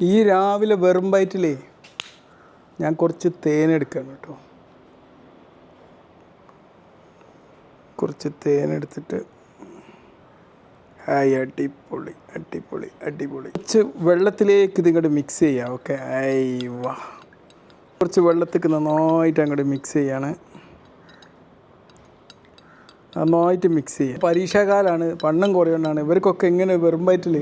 ഈ രാവിലെ വെറും വയറ്റിലേ ഞാൻ കുറച്ച് തേനെടുക്കുകയാണ് കേട്ടോ. കുറച്ച് തേനെടുത്തിട്ട് അടിപൊളി അടിപൊളി അടിപൊളി. കുറച്ച് വെള്ളത്തിലേക്ക് ഇതിങ്ങോട്ട് മിക്സ് ചെയ്യാം. ഓക്കെ, വാ. കുറച്ച് വെള്ളത്തേക്ക് നന്നായിട്ട് അങ്ങോട്ട് മിക്സ് ചെയ്യാണ്. നന്നായിട്ട് മിക്സ് ചെയ്യുക. പരീക്ഷാകാലമാണ്, വണ്ണം കുറയുകൊണ്ടാണ് ഇവർക്കൊക്കെ ഇങ്ങനെ വെറും വയറ്റിൽ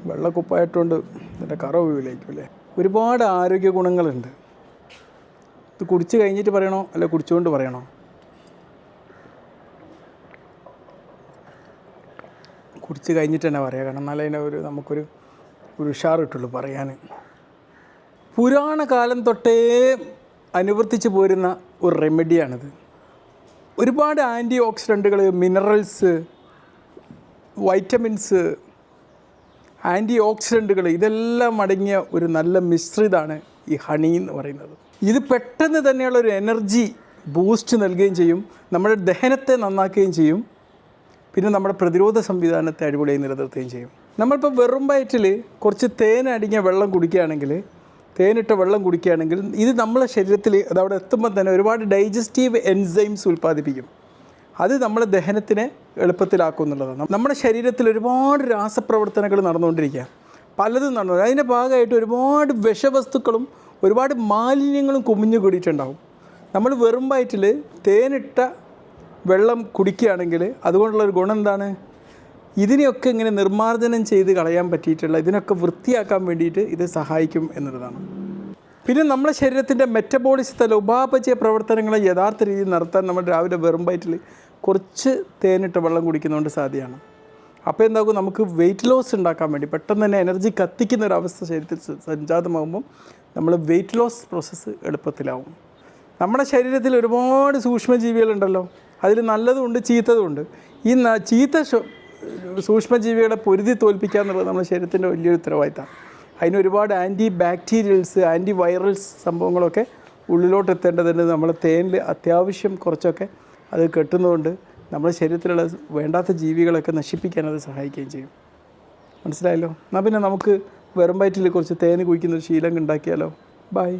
വെള്ളക്കുപ്പായട്ടുകൊണ്ട് ഇതിൻ്റെ കറ വീഴിലേക്കും അല്ലേ. ഒരുപാട് ആരോഗ്യ ഗുണങ്ങളുണ്ട്. ഇത് കുടിച്ച് കഴിഞ്ഞിട്ട് പറയണോ അല്ല കുടിച്ചുകൊണ്ട് പറയണോ? കുടിച്ച് കഴിഞ്ഞിട്ട് തന്നെ പറയാം, കാരണം എന്നാലും അതിനെ നമുക്കൊരു ഉഷാർ കിട്ടുള്ളൂ പറയാൻ. പുരാണ കാലം തൊട്ടേ അനുവർത്തിച്ച് പോരുന്ന ഒരു റെമഡിയാണിത്. ഒരുപാട് ആൻറ്റി ഓക്സിഡൻറ്റുകൾ, മിനറൽസ്, വൈറ്റമിൻസ്, ആൻറ്റി ഓക്സിഡൻറ്റുകൾ ഇതെല്ലാം അടങ്ങിയ ഒരു നല്ല മിശ്രിതമാണ് ഈ ഹണി എന്ന് പറയുന്നത്. ഇത് പെട്ടെന്ന് തന്നെയുള്ള ഒരു എനർജി ബൂസ്റ്റ് നൽകുകയും ചെയ്യും, നമ്മുടെ ദഹനത്തെ നന്നാക്കുകയും ചെയ്യും, പിന്നെ നമ്മുടെ പ്രതിരോധ സംവിധാനത്തെ അടിപൊളിയായി നിലനിർത്തുകയും ചെയ്യും. നമ്മളിപ്പോൾ വെറും വയറ്റിൽ കുറച്ച് തേനടങ്ങിയ വെള്ളം കുടിക്കുകയാണെങ്കിൽ, തേനിട്ട വെള്ളം കുടിക്കുകയാണെങ്കിൽ ഇത് നമ്മളെ ശരീരത്തിൽ അതവിടെ എത്തുമ്പോൾ തന്നെ ഒരുപാട് ഡൈജസ്റ്റീവ് എൻസൈംസ് ഉൽപ്പാദിപ്പിക്കും. അത് നമ്മളെ ദഹനത്തിനെ എളുപ്പത്തിലാക്കും എന്നുള്ളതാണ്. നമ്മുടെ ശരീരത്തിൽ ഒരുപാട് രാസപ്രവർത്തനങ്ങൾ നടന്നുകൊണ്ടിരിക്കുക, പലതും നടന്നു. അതിൻ്റെ ഭാഗമായിട്ട് ഒരുപാട് വിഷവസ്തുക്കളും ഒരുപാട് മാലിന്യങ്ങളും കുമിഞ്ഞു കൂടിയിട്ടുണ്ടാവും. നമ്മൾ വെറും വയറ്റിൽ തേനിട്ട വെള്ളം കുടിക്കുകയാണെങ്കിൽ അതുകൊണ്ടുള്ളൊരു ഗുണം എന്താണ്? ഇതിനെയൊക്കെ ഇങ്ങനെ നിർമ്മാർജ്ജനം ചെയ്ത് കളയാൻ പറ്റിയിട്ടുള്ള, ഇതിനൊക്കെ വൃത്തിയാക്കാൻ വേണ്ടിയിട്ട് ഇത് സഹായിക്കും എന്നുള്ളതാണ്. പിന്നെ നമ്മുടെ ശരീരത്തിൻ്റെ മെറ്റബോളിസത്തിലെ ഉപാപചയ പ്രവർത്തനങ്ങളെ യഥാർത്ഥ രീതിയിൽ നടത്താൻ നമ്മൾ രാവിലെ വെറും വയറ്റിൽ കുറച്ച് തേനിട്ട് വെള്ളം കുടിക്കുന്നതുകൊണ്ട് സാധ്യമാണ്. അപ്പോൾ എന്താകും, നമുക്ക് വെയിറ്റ് ലോസ് ഉണ്ടാക്കാൻ വേണ്ടി പെട്ടെന്ന് തന്നെ എനർജി കത്തിക്കുന്ന ഒരവസ്ഥ ശരീരത്തിൽ സംജാതമാകുമ്പം നമ്മൾ വെയിറ്റ് ലോസ് പ്രോസസ്സ് എളുപ്പത്തിലാവും. നമ്മുടെ ശരീരത്തിൽ ഒരുപാട് സൂക്ഷ്മജീവികളുണ്ടല്ലോ, അതിൽ നല്ലതുമുണ്ട് ചീത്തതുമുണ്ട്. ഈ ചീത്ത സൂക്ഷ്മജീവികളെ പൊരുതി തോൽപ്പിക്കുക എന്നുള്ളത് നമ്മുടെ ശരീരത്തിൻ്റെ വലിയൊരു ഉത്തരവാദിത്തമാണ്. അതിനൊരുപാട് ആൻറ്റി ബാക്ടീരിയൽസ്, ആൻറ്റി വൈറൽസ് സംഭവങ്ങളൊക്കെ ഉള്ളിലോട്ട് എത്തേണ്ടതുണ്ട്. നമ്മളെ തേനിൽ അത്യാവശ്യം കുറച്ചൊക്കെ അത് കെട്ടുന്നതുകൊണ്ട് നമ്മുടെ ശരീരത്തിലുള്ള വേണ്ടാത്ത ജീവികളൊക്കെ നശിപ്പിക്കാൻ അത് സഹായിക്കുകയും ചെയ്യും. മനസ്സിലായല്ലോ? എന്നാൽ പിന്നെ നമുക്ക് വെറും വയറ്റിൽ കുറച്ച് തേൻ കുടിക്കുന്നൊരു ശീലം ഉണ്ടാക്കിയാലോ. ബൈ.